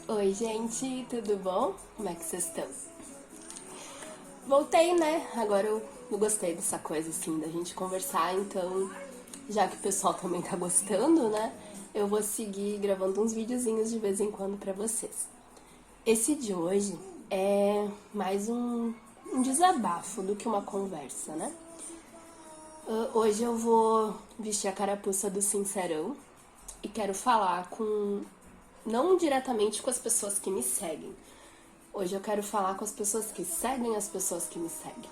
Oi, gente, tudo bom? Como é que vocês estão? Voltei, né? Agora eu gostei dessa coisa, assim, da gente conversar, então, já que o pessoal também tá gostando, né? Eu vou seguir gravando uns videozinhos de vez em quando pra vocês. Esse de hoje é mais um desabafo do que uma conversa, né? Hoje eu vou vestir a carapuça do Sincerão e quero falar com, não diretamente com as pessoas que me seguem. Hoje eu quero falar com as pessoas que seguem as pessoas que me seguem.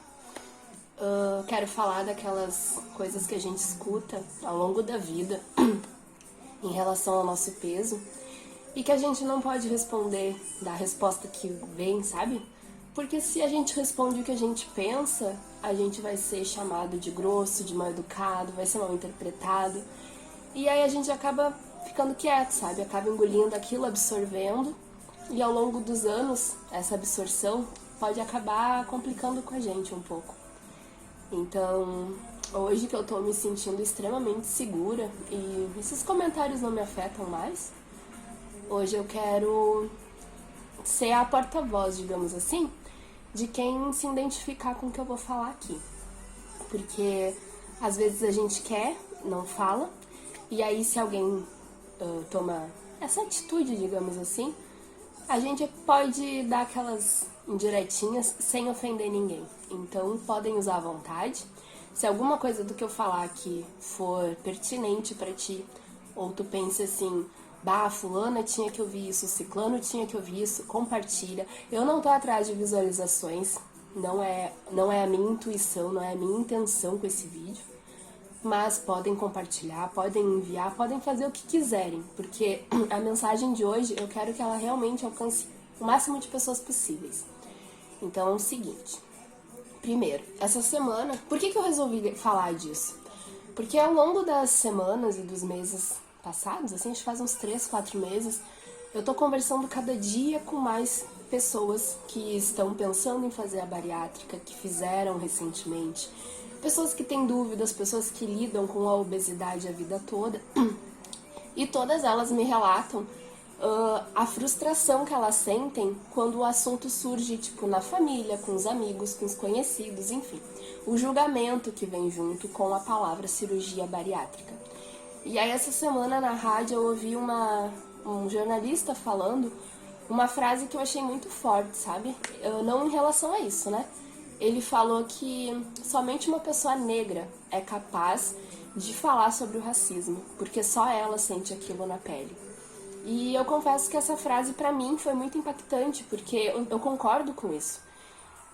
Quero falar daquelas coisas que a gente escuta ao longo da vida em relação ao nosso peso e que a gente não pode responder da resposta que vem, sabe? Porque se a gente responde o que a gente pensa, a gente vai ser chamado de grosso, de mal educado, vai ser mal interpretado. E aí a gente acaba ficando quieto, sabe? Acaba engolindo aquilo, absorvendo. E ao longo dos anos, essa absorção pode acabar complicando com a gente um pouco. Então, hoje que eu tô me sentindo extremamente segura e esses comentários não me afetam mais, hoje eu quero ser a porta-voz, digamos assim, de quem se identificar com o que eu vou falar aqui. Porque às vezes a gente quer, não fala, e aí se alguém toma essa atitude, digamos assim, a gente pode dar aquelas indiretinhas sem ofender ninguém. Então podem usar à vontade. Se alguma coisa do que eu falar aqui for pertinente pra ti, ou tu pense assim, bah, fulana tinha que ouvir isso, ciclano tinha que ouvir isso, compartilha. Eu não tô atrás de visualizações, não é a minha intuição, não é a minha intenção com esse vídeo. Mas podem compartilhar, podem enviar, podem fazer o que quiserem, porque a mensagem de hoje eu quero que ela realmente alcance o máximo de pessoas possíveis. Então é o seguinte, primeiro, essa semana, por que eu resolvi falar disso? Porque ao longo das semanas e dos meses passados, assim, acho que faz uns 3, 4 meses, eu tô conversando cada dia com mais pessoas que estão pensando em fazer a bariátrica, que fizeram recentemente, pessoas que têm dúvidas, pessoas que lidam com a obesidade a vida toda, e todas elas me relatam a frustração que elas sentem quando o assunto surge, tipo, na família, com os amigos, com os conhecidos, enfim. O julgamento que vem junto com a palavra cirurgia bariátrica. E aí essa semana na rádio eu ouvi um jornalista falando uma frase que eu achei muito forte, sabe? Não em relação a isso, né? Ele falou que somente uma pessoa negra é capaz de falar sobre o racismo, porque só ela sente aquilo na pele. E eu confesso que essa frase pra mim foi muito impactante, porque eu concordo com isso.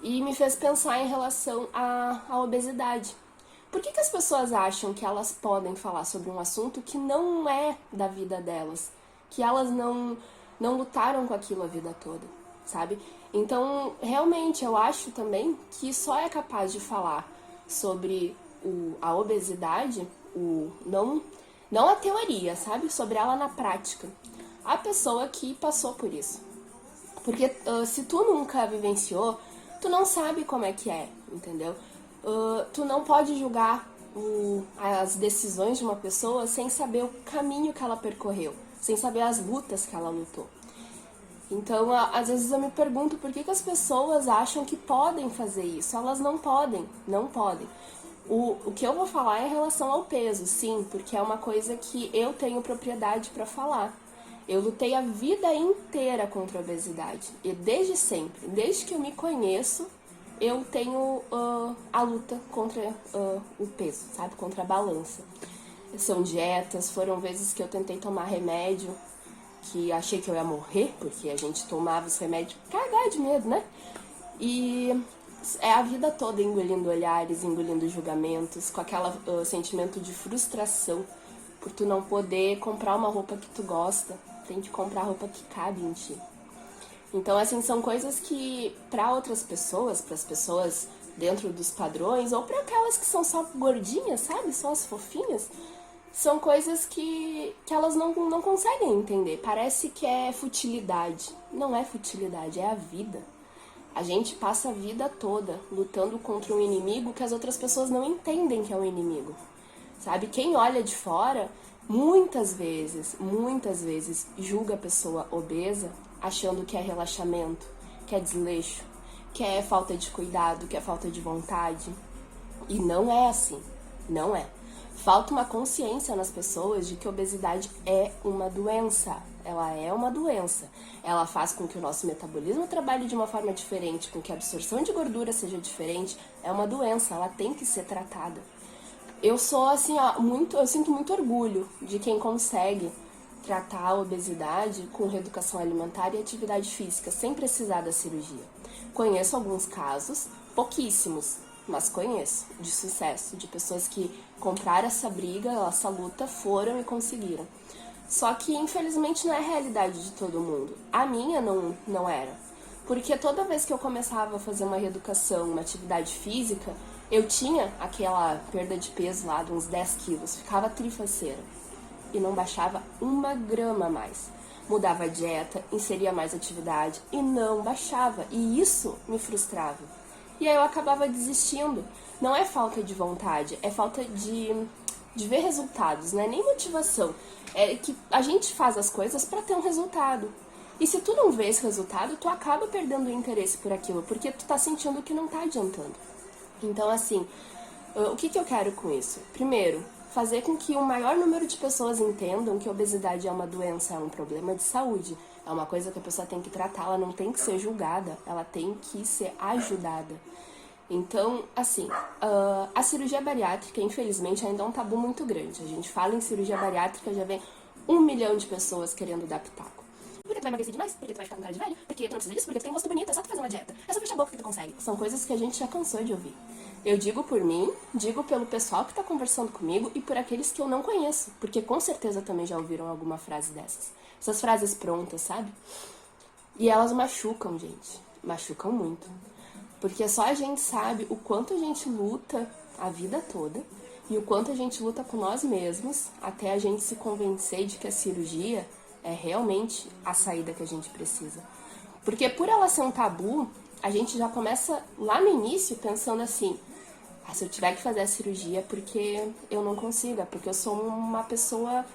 E me fez pensar em relação à obesidade. Por que as pessoas acham que elas podem falar sobre um assunto que não é da vida delas? Que elas não lutaram com aquilo a vida toda, sabe? Então, realmente, eu acho também que só é capaz de falar sobre a obesidade, não a teoria, sabe? Sobre ela na prática. A pessoa que passou por isso. Porque se tu nunca vivenciou, tu não sabe como é que é, entendeu? Tu não pode julgar as decisões de uma pessoa sem saber o caminho que ela percorreu, sem saber as lutas que ela lutou. Então, às vezes eu me pergunto por que as pessoas acham que podem fazer isso. Elas não podem, não podem. O que eu vou falar é em relação ao peso, sim, porque é uma coisa que eu tenho propriedade para falar. Eu lutei a vida inteira contra a obesidade. E desde sempre, desde que eu me conheço, eu tenho a luta contra o peso, sabe? Contra a balança. São dietas, foram vezes que eu tentei tomar remédio, que achei que eu ia morrer, porque a gente tomava os remédios cagar de medo, né? E é a vida toda engolindo olhares, engolindo julgamentos, com aquele sentimento de frustração por tu não poder comprar uma roupa que tu gosta, tem que comprar a roupa que cabe em ti. Então, assim, são coisas que para outras pessoas, para as pessoas dentro dos padrões, ou para aquelas que são só gordinhas, sabe? Só as fofinhas, são coisas que elas não conseguem entender. Parece que é futilidade. Não é futilidade, é a vida. A gente passa a vida toda lutando contra um inimigo que as outras pessoas não entendem que é um inimigo. Sabe? Quem olha de fora, muitas vezes, julga a pessoa obesa achando que é relaxamento, que é desleixo, que é falta de cuidado, que é falta de vontade. E não é assim, não é. Falta uma consciência nas pessoas de que a obesidade é uma doença. Ela é uma doença. Ela faz com que o nosso metabolismo trabalhe de uma forma diferente, com que a absorção de gordura seja diferente. É uma doença, ela tem que ser tratada. Eu sou assim, ó, eu sinto muito orgulho de quem consegue tratar a obesidade com reeducação alimentar e atividade física, sem precisar da cirurgia. Conheço alguns casos, pouquíssimos, mas conheço, de sucesso, de pessoas que compraram essa briga, essa luta, foram e conseguiram. Só que, infelizmente, não é a realidade de todo mundo. A minha não era. Porque toda vez que eu começava a fazer uma reeducação, uma atividade física, eu tinha aquela perda de peso lá de uns 10 quilos, ficava trifaceira. E não baixava 1 grama a mais. Mudava a dieta, inseria mais atividade e não baixava. E isso me frustrava. E aí eu acabava desistindo. Não é falta de vontade, é falta de ver resultados, não é nem motivação. É que a gente faz as coisas para ter um resultado. E se tu não vê esse resultado, tu acaba perdendo o interesse por aquilo, porque tu tá sentindo que não tá adiantando. Então, assim, o que eu quero com isso? Primeiro, fazer com que o maior número de pessoas entendam que a obesidade é uma doença, é um problema de saúde. É uma coisa que a pessoa tem que tratar, ela não tem que ser julgada, ela tem que ser ajudada. Então, assim, a cirurgia bariátrica, infelizmente, ainda é um tabu muito grande. A gente fala em cirurgia bariátrica, já vem 1 milhão de pessoas querendo dar pitaco. Porque tu vai emagrecer demais, porque tu vai ficar com cara de velho, porque tu não precisa disso, porque tu tem um rosto bonito, é só tu fazer uma dieta. É só fechar a boca que tu consegue. São coisas que a gente já cansou de ouvir. Eu digo por mim, digo pelo pessoal que tá conversando comigo e por aqueles que eu não conheço, porque com certeza também já ouviram alguma frase dessas. Essas frases prontas, sabe? E elas machucam, gente. Machucam muito. Porque só a gente sabe o quanto a gente luta a vida toda e o quanto a gente luta com nós mesmos até a gente se convencer de que a cirurgia é realmente a saída que a gente precisa. Porque por ela ser um tabu, a gente já começa lá no início pensando assim: se eu tiver que fazer a cirurgia é porque eu não consigo, é porque eu sou uma pessoa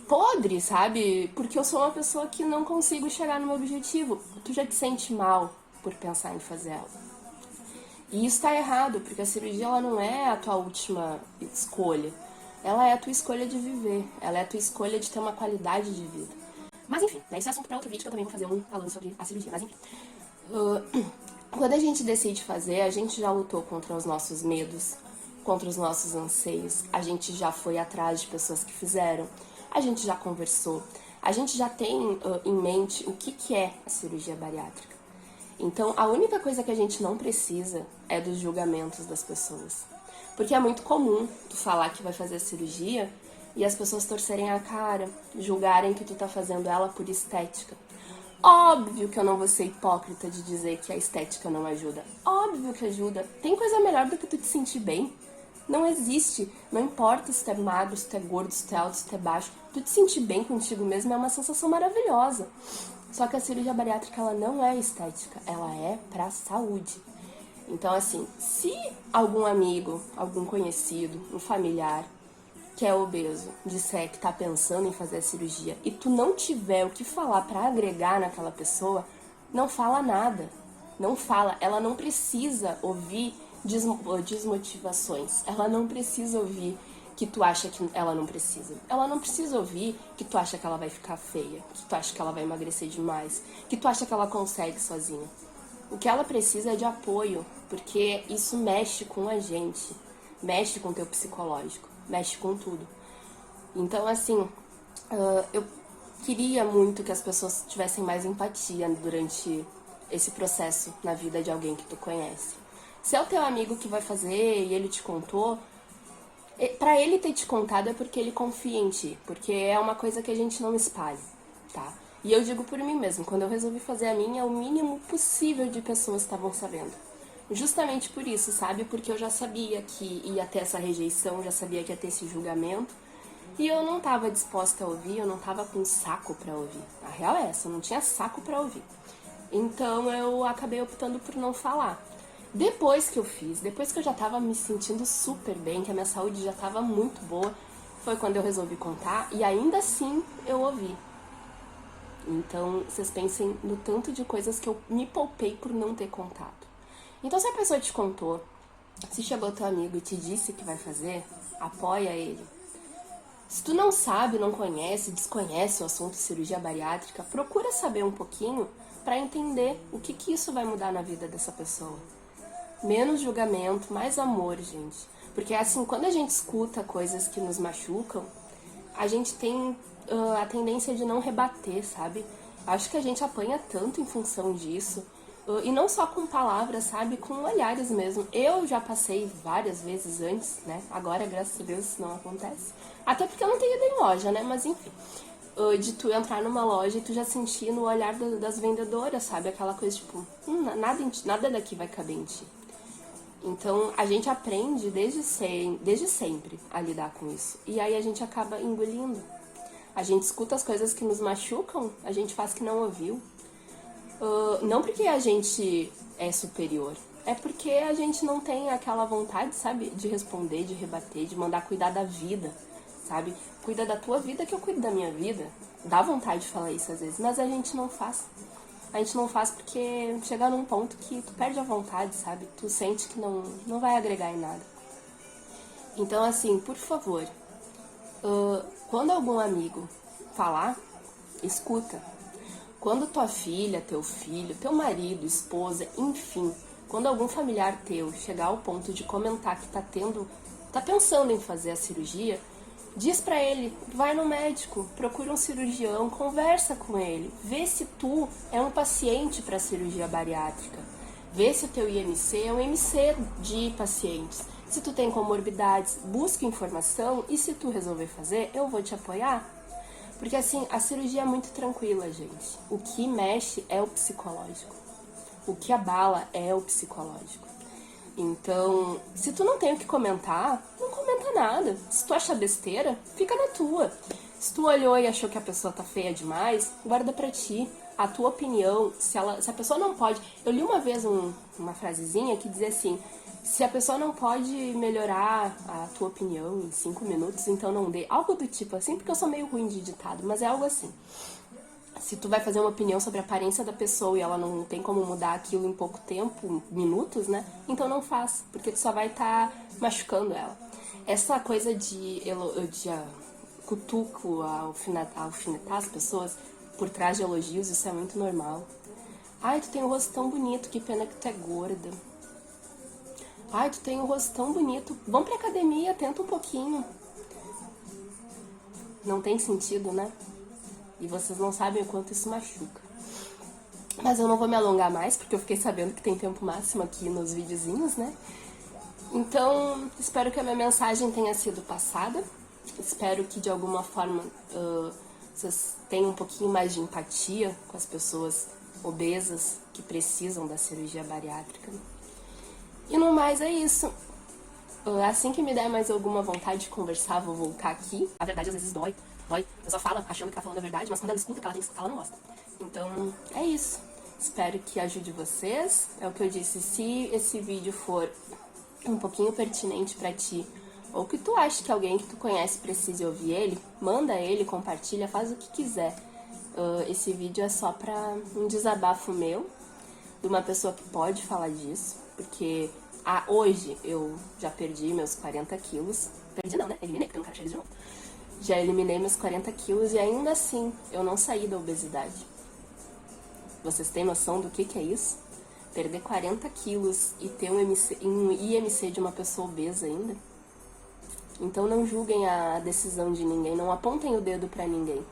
podre, sabe? Porque eu sou uma pessoa que não consigo chegar no meu objetivo. Tu já te sente mal por pensar em fazer ela. E isso tá errado, porque a cirurgia ela não é a tua última escolha. Ela é a tua escolha de viver, ela é a tua escolha de ter uma qualidade de vida. Mas enfim, esse é assunto para outro vídeo que eu também vou fazer falando sobre a cirurgia, mas enfim. Quando a gente decide fazer, a gente já lutou contra os nossos medos, contra os nossos anseios, a gente já foi atrás de pessoas que fizeram, a gente já conversou, a gente já tem em mente o que é a cirurgia bariátrica. Então, a única coisa que a gente não precisa é dos julgamentos das pessoas. Porque é muito comum tu falar que vai fazer a cirurgia e as pessoas torcerem a cara, julgarem que tu tá fazendo ela por estética. Óbvio que eu não vou ser hipócrita de dizer que a estética não ajuda. Óbvio que ajuda. Tem coisa melhor do que tu te sentir bem? Não existe. Não importa se tu é magro, se tu é gordo, se tu é alto, se tu é baixo. Tu te sentir bem contigo mesmo é uma sensação maravilhosa. Só que a cirurgia bariátrica, ela não é estética, ela é pra saúde. Então, assim, se algum amigo, algum conhecido, um familiar que é obeso disser que tá pensando em fazer a cirurgia e tu não tiver o que falar pra agregar naquela pessoa, não fala nada. Não fala. Ela não precisa ouvir desmotivações. Ela não precisa ouvir que tu acha que ela não precisa. Ela não precisa ouvir que tu acha que ela vai ficar feia, que tu acha que ela vai emagrecer demais, que tu acha que ela consegue sozinha. O que ela precisa é de apoio, porque isso mexe com a gente, mexe com o teu psicológico, mexe com tudo. Então, assim, eu queria muito que as pessoas tivessem mais empatia durante esse processo na vida de alguém que tu conhece. Se é o teu amigo que vai fazer e ele te contou, pra ele ter te contado é porque ele confia em ti, porque é uma coisa que a gente não espalha, tá? E eu digo por mim mesmo, quando eu resolvi fazer a minha, o mínimo possível de pessoas estavam sabendo. Justamente por isso, sabe? Porque eu já sabia que ia ter essa rejeição, já sabia que ia ter esse julgamento, e eu não tava disposta a ouvir, eu não tava com saco pra ouvir. A real é essa, eu não tinha saco pra ouvir. Então eu acabei optando por não falar. Depois que eu fiz, depois que eu já tava me sentindo super bem, que a minha saúde já tava muito boa, foi quando eu resolvi contar e ainda assim eu ouvi. Então, vocês pensem no tanto de coisas que eu me poupei por não ter contado. Então, se a pessoa te contou, se chegou teu amigo e te disse que vai fazer, apoia ele. Se tu não sabe, não conhece, desconhece o assunto de cirurgia bariátrica, procura saber um pouquinho para entender o que isso vai mudar na vida dessa pessoa. Menos julgamento, mais amor, gente. Porque assim, quando a gente escuta coisas que nos machucam, a gente tem a tendência de não rebater, sabe? Acho que a gente apanha tanto em função disso. E não só com palavras, sabe? Com olhares mesmo. Eu já passei várias vezes antes, né? Agora, graças a Deus, isso não acontece. Até porque eu não tenho ido em loja, né? Mas enfim. De tu entrar numa loja e tu já sentir no olhar das vendedoras, sabe? Aquela coisa tipo, nada daqui vai caber em ti. Então, a gente aprende desde sempre a lidar com isso. E aí a gente acaba engolindo. A gente escuta as coisas que nos machucam, a gente faz que não ouviu. Não porque a gente é superior, é porque a gente não tem aquela vontade, sabe? De responder, de rebater, de mandar cuidar da vida, sabe? Cuida da tua vida que eu cuido da minha vida. Dá vontade de falar isso às vezes, mas a gente não faz. A gente não faz porque chega num ponto que tu perde a vontade, sabe? Tu sente que não vai agregar em nada. Então, assim, por favor, quando algum amigo falar, escuta. Quando tua filha, teu filho, teu marido, esposa, enfim, quando algum familiar teu chegar ao ponto de comentar que tá pensando em fazer a cirurgia, diz pra ele, vai no médico, procura um cirurgião, conversa com ele, vê se tu é um paciente para cirurgia bariátrica, vê se o teu IMC é um IMC de pacientes, se tu tem comorbidades, busca informação e se tu resolver fazer, eu vou te apoiar. Porque assim, a cirurgia é muito tranquila, gente. O que mexe é o psicológico. O que abala é o psicológico. Então, se tu não tem o que comentar, não comenta nada. Se tu acha besteira, fica na tua. Se tu olhou e achou que a pessoa tá feia demais, guarda pra ti. A tua opinião, se a pessoa não pode... Eu li uma vez uma frasezinha que dizia assim, se a pessoa não pode melhorar a tua opinião em 5 minutos, então não dê. Algo do tipo assim, porque eu sou meio ruim de ditado, mas é algo assim. Se tu vai fazer uma opinião sobre a aparência da pessoa e ela não tem como mudar aquilo em pouco tempo, minutos, né? Então não faz, porque tu só vai estar machucando ela. Essa coisa de cutuco, alfinetar as pessoas por trás de elogios, isso é muito normal. Ai, tu tem um rosto tão bonito, que pena que tu é gorda. Ai, tu tem um rosto tão bonito. Vamos pra academia, tenta um pouquinho. Não tem sentido, né? E vocês não sabem o quanto isso machuca. Mas eu não vou me alongar mais, porque eu fiquei sabendo que tem tempo máximo aqui nos videozinhos, né? Então, espero que a minha mensagem tenha sido passada. Espero que de alguma forma vocês tenham um pouquinho mais de empatia com as pessoas obesas que precisam da cirurgia bariátrica. E no mais é isso. Assim que me der mais alguma vontade de conversar, vou voltar aqui. A verdade às vezes dói. A pessoa fala achando que tá falando a verdade, mas quando ela escuta que ela tem que escutar, ela não gosta. Então, é isso. Espero que ajude vocês. É o que eu disse, se esse vídeo for um pouquinho pertinente pra ti, ou que tu acha que alguém que tu conhece precise ouvir ele, manda ele, compartilha, faz o que quiser. Esse vídeo é só pra um desabafo meu, de uma pessoa que pode falar disso, porque hoje eu já perdi meus 40 quilos. Perdi não, né? Eliminei, porque eu não quero chegar de novo. Já eliminei meus 40 quilos e ainda assim eu não saí da obesidade. Vocês têm noção do que é isso? Perder 40 quilos e ter um IMC de uma pessoa obesa ainda? Então não julguem a decisão de ninguém, não apontem o dedo pra ninguém.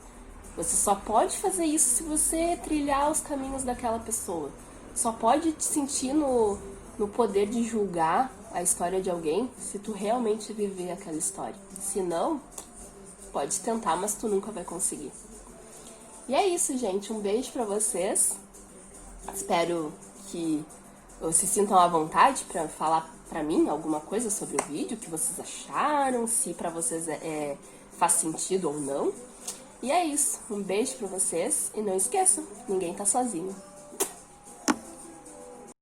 Você só pode fazer isso se você trilhar os caminhos daquela pessoa. Só pode te sentir no poder de julgar a história de alguém se tu realmente viver aquela história. Se não, pode tentar, mas tu nunca vai conseguir. E é isso, gente. Um beijo pra vocês. Espero que se sintam à vontade pra falar pra mim alguma coisa sobre o vídeo, o que vocês acharam, se pra vocês faz sentido ou não. E é isso. Um beijo pra vocês e não esqueçam, ninguém tá sozinho.